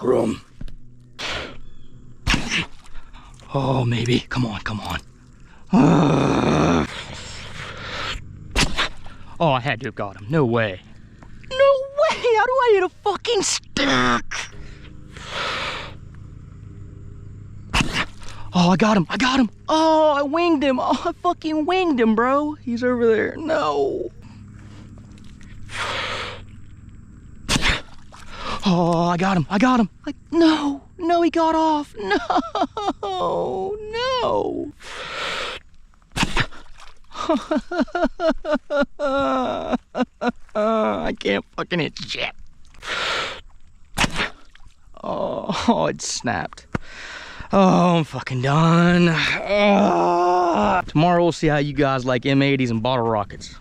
Screw him. Oh, maybe. Come on, come on. Oh, I had to have got him. No way. No way! How do I hit a fucking stick? Oh, I got him. I got him. Oh, I winged him. Oh, I fucking winged him, bro. He's over there. No. Oh, I got him. I got him. No. No, he got off. No. No. I can't fucking hit shit. Oh, it snapped. Oh, I'm fucking done. Tomorrow we'll see how you guys like M80s and bottle rockets.